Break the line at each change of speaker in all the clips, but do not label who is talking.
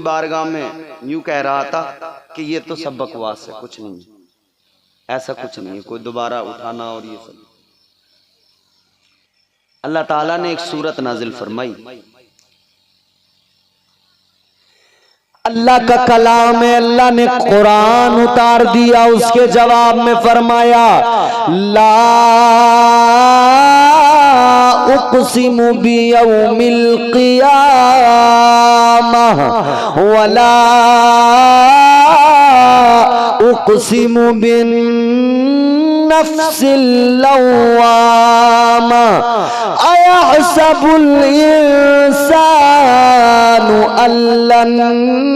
बारगाह में यूं कह रहा था कि ये तो सब बकवास है, कुछ नहीं, ऐसा कुछ नहीं है, कोई दोबारा उठाना और ये सब। अल्लाह ताला ने एक सूरत नाजिल फरमाई,
अल्लाह का कलाम है, अल्लाह ने कुरान उतार दिया, उसके जवाब में फरमाया ला उक़सिमु बियौमिल क़ियामह वला उक़सिमु बिन नफ्सिल लव्वामा अयहसबुल इंसानु अल्लन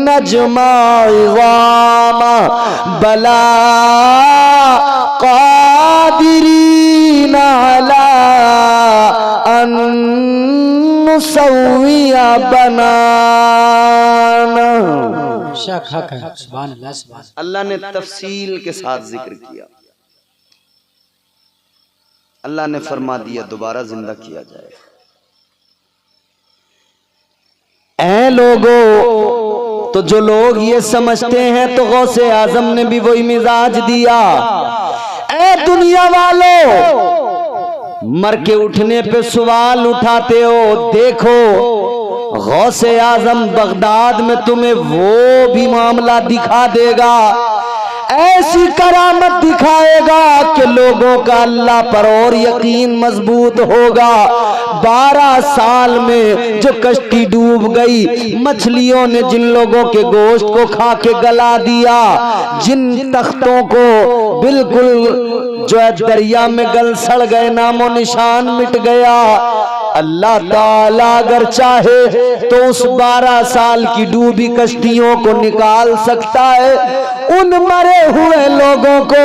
नजमा इज़ामा बला क़ादिरीना अला अन नुसव्विया बनाना।
अल्लाह ने तफसील के साथ जिक्र किया। अल्लाह ने फरमा दिया दोबारा जिंदा किया जाए।
ऐ लोगों, तो जो लोग ये समझते हैं तो गौसे आजम ने भी वही मिजाज दिया। ऐ दुनिया वालों, मर के उठने पे सवाल उठाते हो, देखो गौसे आजम बगदाद में तुम्हें वो भी मामला दिखा देगा, ऐसी करामत दिखाएगा कि लोगों का अल्लाह पर और यकीन मजबूत होगा। 12 साल में जो कश्ती डूब गई, मछलियों ने जिन लोगों के गोश्त को खा के गला दिया, जिन तख्तों को बिल्कुल जो है दरिया में गल सड़ गए, नामो निशान मिट गया, अल्लाह ताला अगर चाहे तो उस 12 साल की डूबी कश्तियों को निकाल सकता है। उन मरे हुए लोगों को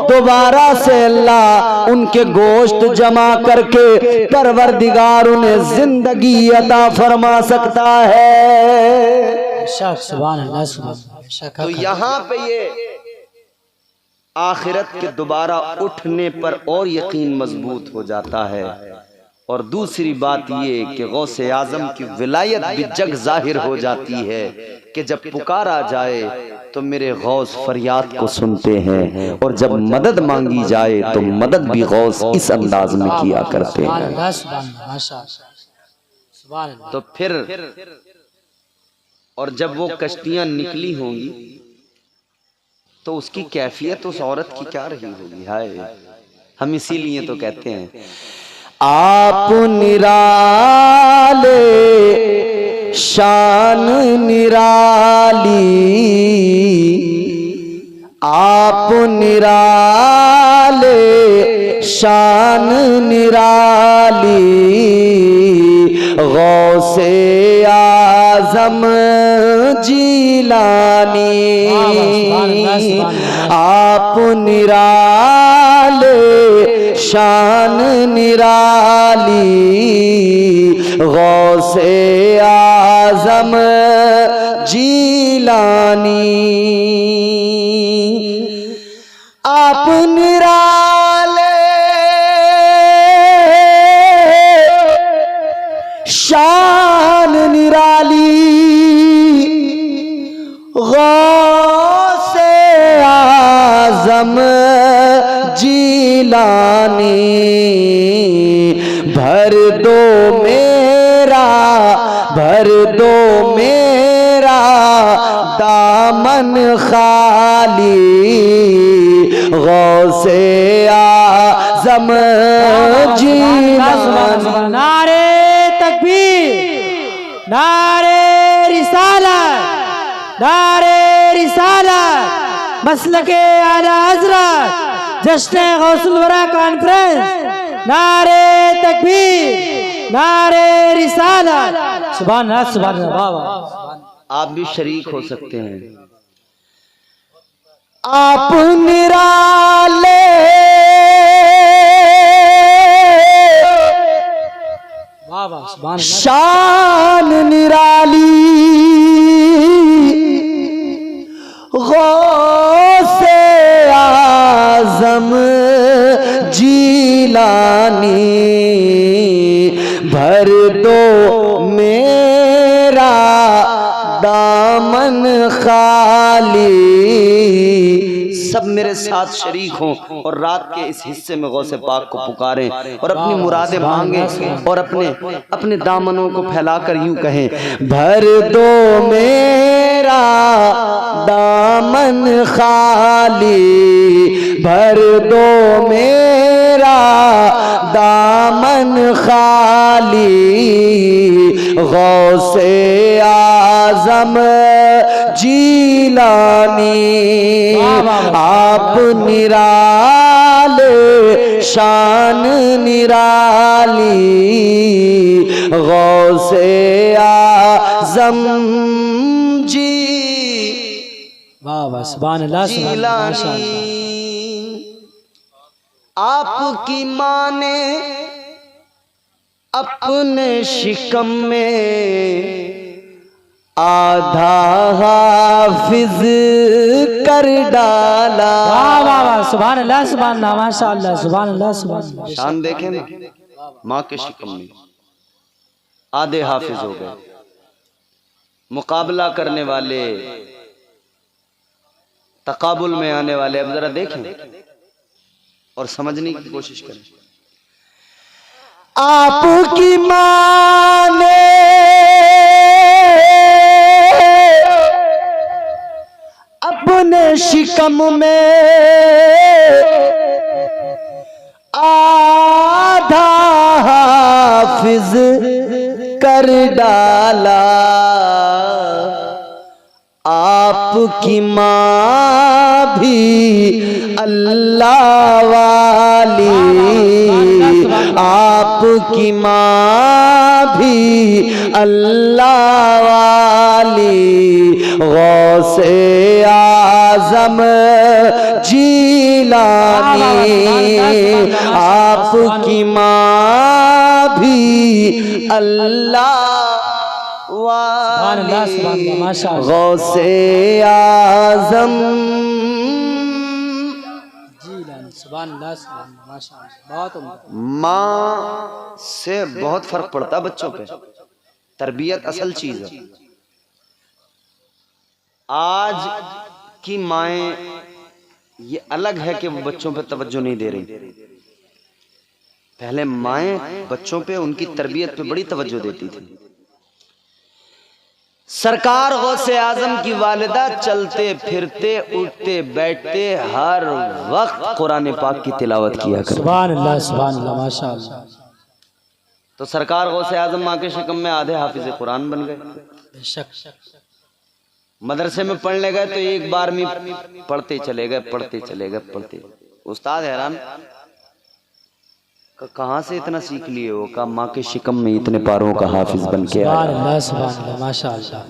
दोबारा से अल्लाह उनके गोश्त जमा करके परवरदिगार उन्हें जिंदगी अता फरमा सकता है।
तो यहाँ पे ये आखिरत के दोबारा उठने पर और यकीन मजबूत हो जाता है। और दूसरी बात ये कि गौसे आजम की विलायत भी जग जाहिर हो जाती है कि जब पुकारा जाए तो मेरे गौस फरियाद को सुनते हैं, और जब मदद मांगी जाए तो मदद भी गौस इस अंदाज में किया करते हैं। तो फिर और जब वो कश्तियां निकली होंगी तो उसकी कैफियत उस औरत की क्या रही होगी? हाय, हम इसीलिए तो कहते हैं
आप निराले शान निराली, आप निराले शान निराली, गौसे आजम जीलानी, आप निराले शान निराली, गौसे आजम जीलानी, आप निराले शान निराली, गौसे आजम जीलानी, भर दो मेरा दामन खाली, गौसे आजम जीलानी।
नारे तकबीर, नारे रिसालत, नारे रिसालत, मसलके आला हज़रत, जश्न गौसुल वरा कॉन्फ्रेंस, नारे तकबीर, नारे रिसालत, सुभान अल्लाह, सुभान अल्लाह।
आप भी शरीक हो सकते हैं।
आप निराले शान निराली, गौसे आजम जीलानी, भर दो मेरा दामन दामन खाली। सब मेरे साथ शरीक हों और रात के इस हिस्से में गौसे पाक को पुकारें और अपनी मुरादें मांगें और अपने दामनों को फैलाकर यूं कहें, भर दो मेरा दामन खाली, भर दो मेरा दामन खाली। गौसे आजम जीलानी आप निराले शान निराली। गौसे आजम जी
वाह वाह सुभान अल्लाह सुभान अल्लाह माशाअल्लाह।
आपकी माँ ने अपने शिकम में आधा हाफिज कर डाला।
वाह वाह वाह सुभान अल्लाह सुभान अल्लाह माशाअल्लाह सुभान अल्लाह सुभान अल्लाह।
शान देखें ना, माँ के शिकम में आधे हाफिज हो गए। मुकाबला करने वाले, तकाबुल में आने वाले अब जरा देखें और समझने की कोशिश करें। आपकी माँ ने अपने शिकम में आधा हाफिज कर डाला। आपकी माँ भी अल्लाह वाली, आपकी माँ भी अल्लाह वाली। गौसे आजम जीलानी आपकी माँ भी अल्लाह वाली। गौसे आजम माँ से बहुत फर्क पड़ता है बच्चों पे। तरबियत असल चीज है। आज की माएं ये अलग है कि वो बच्चों पे तवज्जो नहीं दे रही। पहले माएं बच्चों पे, उनकी तरबियत पे बड़ी तवज्जो देती थी। सरकार गौसे आजम की वालिदा चलते फिरते उठते बैठते हर वक्त कुरान पाक की तिलावत किया करती।
सुभान अल्लाह माशाअल्लाह।
तो सरकार गौसे आजम माँ के शिकम में आधे हाफिज कुरान बन गए। मदरसे में पढ़ने गए तो एक बार में पढ़ते चले गए, पढ़ते चले गए, पढ़ते। उस्ताद हैरान, कहाँ से इतना सीख लिए हो? का माँ के शिकम में इतने पारों का हाफिज बन के आया।
माशाअल्लाह।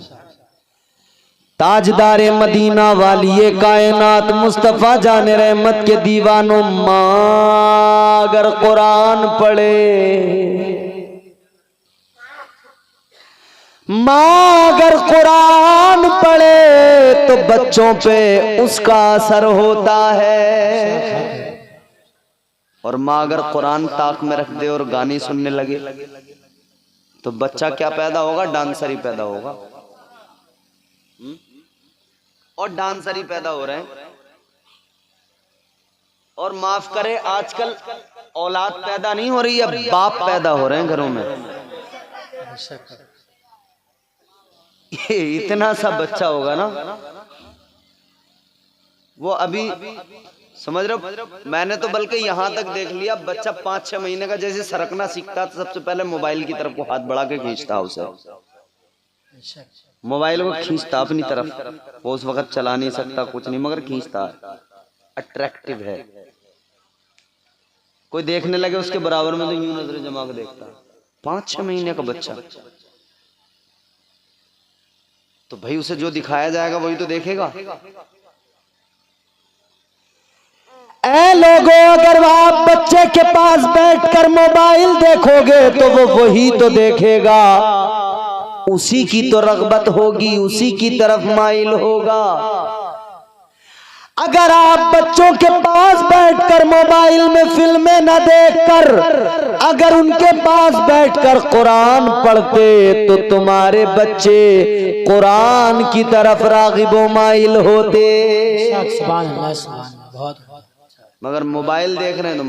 ताजदारे मदीना वालिए कायनात मुस्तफा जाने रहमत के दीवानों, माँ अगर कुरान पढ़े, माँ अगर कुरान पढ़े तो बच्चों पे उसका असर होता है। और माँ अगर कुरान ताक में रख दे और गाने सुनने लगे तो बच्चा क्या पैदा होगा? डांसर ही पैदा होगा। और डांसर ही पैदा हो रहे हैं। और माफ करे, आजकल औलाद पैदा नहीं हो रही है, बाप पैदा हो रहे हैं घरों में। ये इतना सा बच्चा होगा ना, वो अभी समझ रहे हो, मैंने तो बल्कि यहां तक देख लिया, बच्चा 5-6 महीने का जैसे सरकना सीखता तो सबसे पहले मोबाइल की तरफ को हाथ बढ़ा के खींचता, उसे मोबाइल को खींचता अपनी तरफ। वो उस वक्त चला नहीं सकता, कुछ नहीं, मगर खींचता। अट्रैक्टिव है। कोई देखने लगे उसके बराबर में तो यूं नजरें जमा के देखता। 5-6 महीने का बच्चा, तो भाई उसे जो दिखाया जाएगा वही तो देखेगा। ऐ लोगों, अगर आप बच्चे के पास बैठकर मोबाइल देखोगे तो वो वही तो देखेगा, उसी की तो रग़बत होगी, उसी की तरफ माइल होगा। अगर आप बच्चों के पास बैठकर मोबाइल में फिल्में न देखकर अगर उनके पास बैठकर कुरान पढ़ते तो तुम्हारे बच्चे कुरान की तरफ रागिबो माइल होते।
सुभान अल्लाह, सुभान अल्लाह, बहुत
मगर मोबाइल देख रहे हैं तो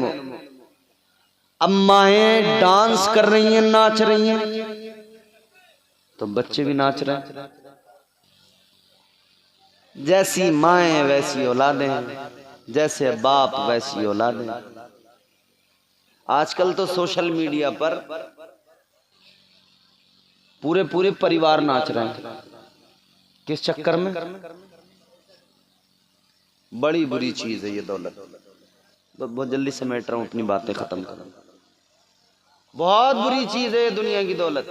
अम्माएं डांस कर रही हैं, नाच रही हैं, तो बच्चे भी नाच रहे हैं। जैसी माएं वैसी औलादें हैं, जैसे बाप वैसी औलादें। आजकल तो सोशल मीडिया पर पूरे पूरे परिवार नाच रहे हैं। किस चक्कर में? बड़ी बुरी चीज है ये दौलत। तो बहुत जल्दी समेट रहा हूं, अपनी बातें खत्म कर। बहुत बुरी चीज है ये दुनिया की दौलत।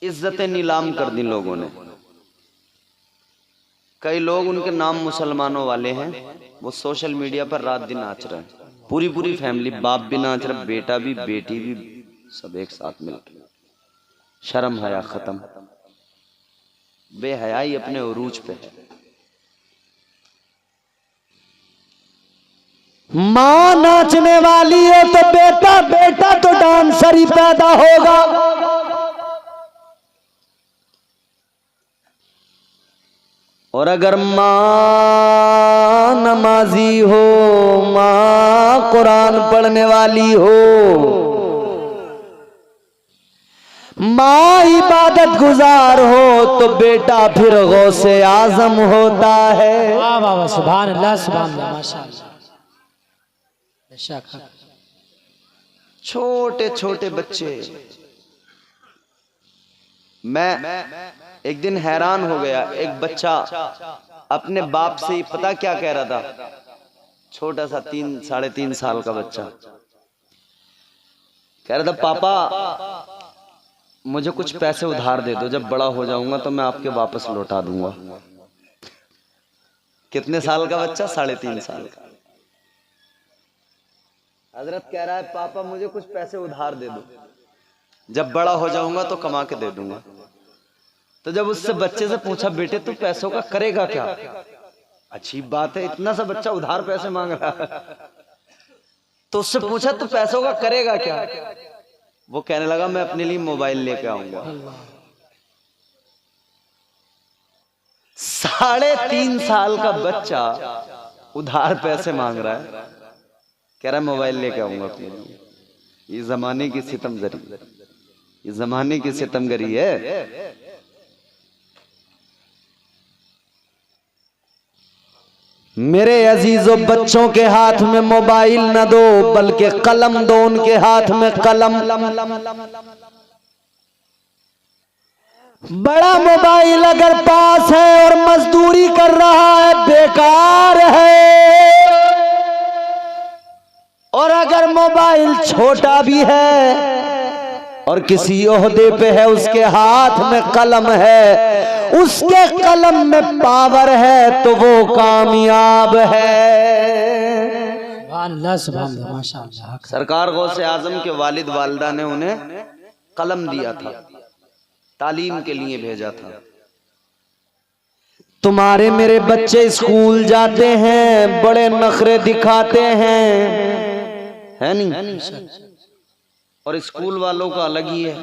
इज्जतें नीलाम कर दी लोगों ने। कई लोग उनके नाम मुसलमानों वाले हैं, वो सोशल मीडिया पर रात दिन नाच रहे हैं। पूरी पूरी फैमिली, बाप भी नाच रहा, बेटा भी, बेटी भी, सब एक साथ मिलकर। शर्म हया खत्म, बेहयाई अपने उरूज पे है।
माँ नाचने वाली है तो बेटा, बेटा तो डांसर ही पैदा होगा। और अगर माँ नमाजी हो, माँ कुरान पढ़ने वाली हो, माँ इबादत गुजार हो, तो बेटा फिर गौसे आजम होता है।
वाह वाह वाह, सुभान अल्लाह, सुभान अल्लाह, माशाअल्लाह। बेशक
छोटे छोटे बच्चे। मैं एक दिन हैरान हो गया। एक बच्चा अपने बाप से ही पता क्या कह रहा था, छोटा सा 3-3.5 साल का बच्चा कह रहा था, पापा मुझे कुछ पैसे उधार दे दो, जब बड़ा हो जाऊंगा तो मैं आपके वापस लौटा दूंगा। कितने साल का बच्चा? 3.5 साल का। हजरत कह रहा है, पापा मुझे कुछ पैसे उधार दे दो, जब बड़ा हो जाऊंगा तो कमा के दे दूंगा। तो जब उससे बच्चे से पूछा, बेटे तू पैसों का करेगा क्या? अच्छी बात है, इतना सा बच्चा उधार पैसे मांग रहा है। तो उससे पूछा, तू पैसों का करेगा क्या? वो कहने लगा, मैं अपने लिए मोबाइल लेके आऊंगा। 3.5 साल का बच्चा उधार पैसे मांग रहा है, कह रहा है मोबाइल लेके आऊंगा अपने लिए। ये जमाने की सितमगरी, ये जमाने की सितमगरी है।
मेरे अजीजों, बच्चों के हाथ में मोबाइल न दो, बल्कि कलम दो उनके हाथ में, कलम। बड़ा मोबाइल अगर पास है और मजदूरी कर रहा है, बेकार है। और अगर मोबाइल छोटा भी है और किसी ओहदे पे है, उसके हाथ में कलम है, उसके कलम में पावर है, तो वो कामयाब है।
सुभान अल्लाह, सुभान अल्लाह, माशाअल्लाह।
सरकार गौसे आजम के वालिद वालिदा ने उन्हें कलम दिया था, तालीम के लिए भेजा था।
तुम्हारे मेरे बच्चे स्कूल जाते हैं, बड़े नखरे दिखाते हैं, है नहीं?
और स्कूल वालों का अलग ही है।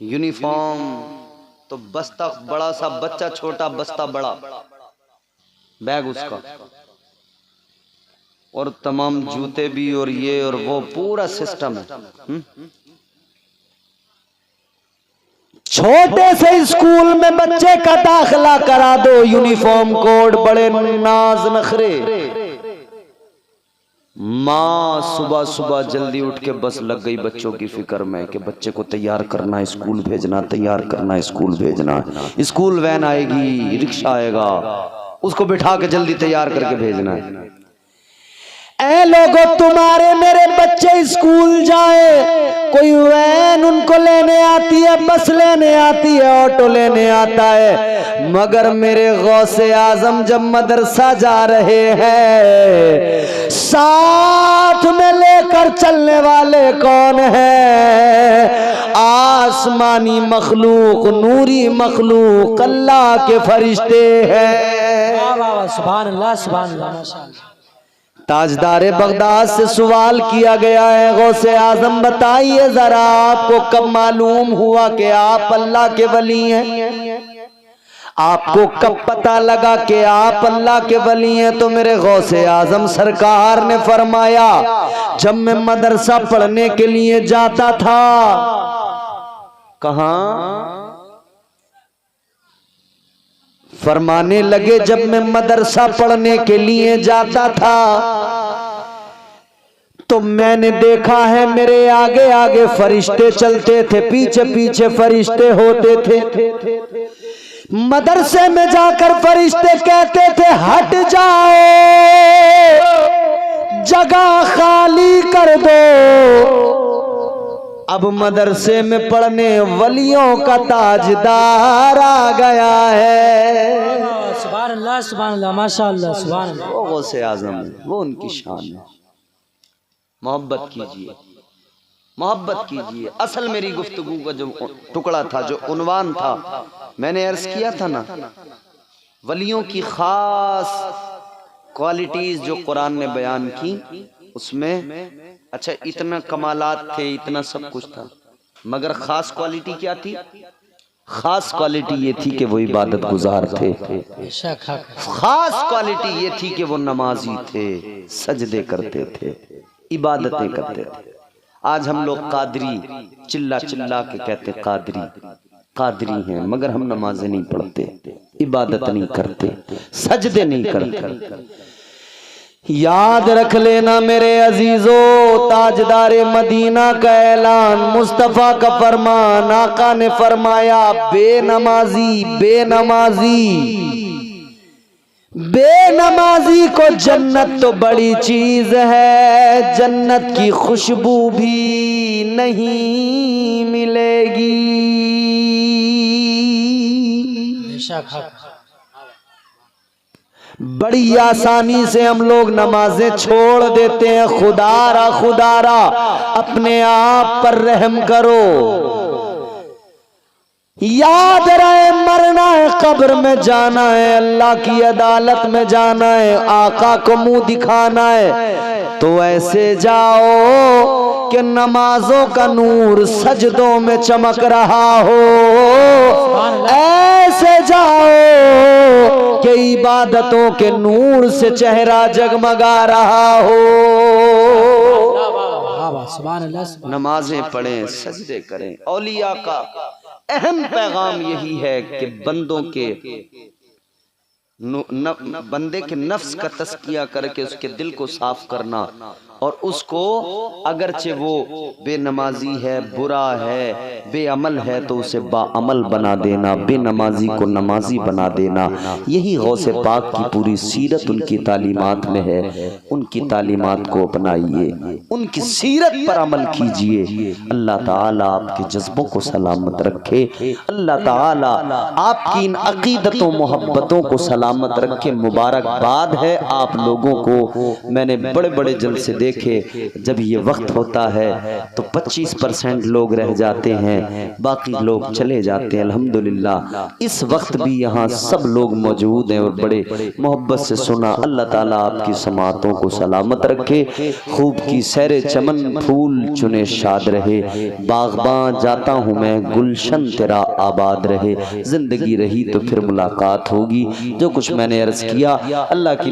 यूनिफॉर्म तो बस्ता बड़ा सा, बच्चा छोटा, बस्ता बड़ा, बैग उसका, और तमाम जूते भी, और ये और वो, पूरा सिस्टम है।
छोटे से स्कूल में बच्चे का दाखिला करा दो, यूनिफॉर्म कोड, बड़े नाज नखरे।
माँ सुबह सुबह जल्दी उठ के बस लग गई बच्चों की फिक्र में कि बच्चे को तैयार करना, स्कूल भेजना, तैयार करना, स्कूल भेजना। स्कूल वैन आएगी, रिक्शा आएगा, उसको बिठा के जल्दी तैयार करके भेजना है।
ऐ लोगों, तुम्हारे मेरे बच्चे स्कूल जाए, कोई वैन उनको लेने आती है, बस लेने आती है, ऑटो लेने आता है, मगर मेरे गौसे आजम जब मदरसा जा रहे हैं, साथ में लेकर चलने वाले कौन है? आसमानी मखलूक, नूरी मखलूक, अल्लाह के फरिश्ते हैं।
वाह वाह वाह, सुभान अल्लाह, सुभान अल्लाह, माशाअल्लाह।
ताजदार बगदाद से सवाल किया गया है, गौसे आजम बताइए जरा आपको कब मालूम हुआ कि आप अल्लाह के वली हैं? आपको कब पता लगा कि आप अल्लाह के वली हैं? तो मेरे गौसे आजम सरकार ने फरमाया, जब मैं मदरसा पढ़ने के लिए जाता था। कहां? फरमाने लगे, जब मैं मदरसा पढ़ने के लिए जाता था तो मैंने देखा है मेरे आगे आगे फरिश्ते चलते थे, पीछे पीछे फरिश्ते होते थे। मदरसे में जाकर फरिश्ते कहते थे, हट जाओ, जगह खाली कर दो। अब मदरसे में पढ़ने वलियों का ताजदार आ गया है।
सुभान अल्लाह माशाअल्लाह सुभान अल्लाह।
वो गौसे आजम है, वो उनकी शान है। मोहब्बत कीजिए, मोहब्बत कीजिए। असल मेरी गुफ्तगू का जो टुकड़ा था, जो उन्वान था, मैंने अर्ज किया था ना, वलियों की खास क्वालिटीज जो कुरान ने बयान की, उसमें अच्छा इतना कमालात थे, इतना सब कुछ था, मगर खास क्वालिटी क्या थी? खास क्वालिटी ये थी कि वो इबादत गुजार थे। खास क्वालिटी ये थी कि वो नमाजी थे, सजदे करते थे, इबादतें करते थे। आज हम लोग कादरी चिल्ला चिल्ला के कहते कादरी कादरी हैं, मगर हम नमाजें नहीं पढ़ते, इबादत नहीं करते, सजदे नहीं करते। याद रख लेना मेरे अजीजों, ताजदारे मदीना का ऐलान, मुस्तफा का फरमान, आका ने फरमाया, बेनमाजी बेनमाजी बेनमाजी को जन्नत तो बड़ी चीज है, जन्नत की खुशबू भी नहीं मिलेगी। बड़ी आसानी से हम लोग नमाजें छोड़ देते हैं। खुदारा खुदारा अपने आप पर रहम करो। याद रहे, मरना है, कब्र में जाना है, अल्लाह की अदालत में जाना है, आका को मुंह दिखाना है, तो ऐसे जाओ कि नमाजों का नूर सजदों में चमक रहा हो। ऐसे जाओ कि इबादतों के नूर से चेहरा जगमगा रहा हो। नमाजें पढ़ें, सजदे करें। औलिया का अहम पैगाम यही है कि बंदों के बंदे के नफ्स का तस्किया करके उसके दिल को साफ करना, और उसको अगरचे वो बेनमाजी है, बुरा है, बेअमल है, तो उसे बाअमल बना देना, बेनमाजी को नमाजी बना देना। यही गौसे पाक की पूरी सीरत उनकी तालीमात में है। उनकी तालीमात को अपनाइए, उनकी सीरत पर अमल कीजिए। अल्लाह ताला आपके जज्बों को सलामत रखे, अल्लाह ताला आपकी इन अकीदतों मोहब्बतों को सलामत रखे। मुबारकबाद है आप लोगों को। मैंने बड़े बड़े जलसे देखे, जब ये वक्त होता है तो 25% लोग रह जाते हैं, बाकी लोग चले जाते हैं। अल्हम्दुलिल्लाह इस वक्त भी यहाँ सब लोग मौजूद हैं और बड़े मोहब्बत से सुना। अल्लाह ताला आपकी समातों को सलामत रखे, खूब की सैरे चमन फूल चुने शाद रहे। बागबां जाता हूँ मैं, गुलशन तेरा आबाद रहे। जिंदगी रही तो फिर मुलाकात होगी। जो कुछ मैंने अर्ज किया, अल्लाह की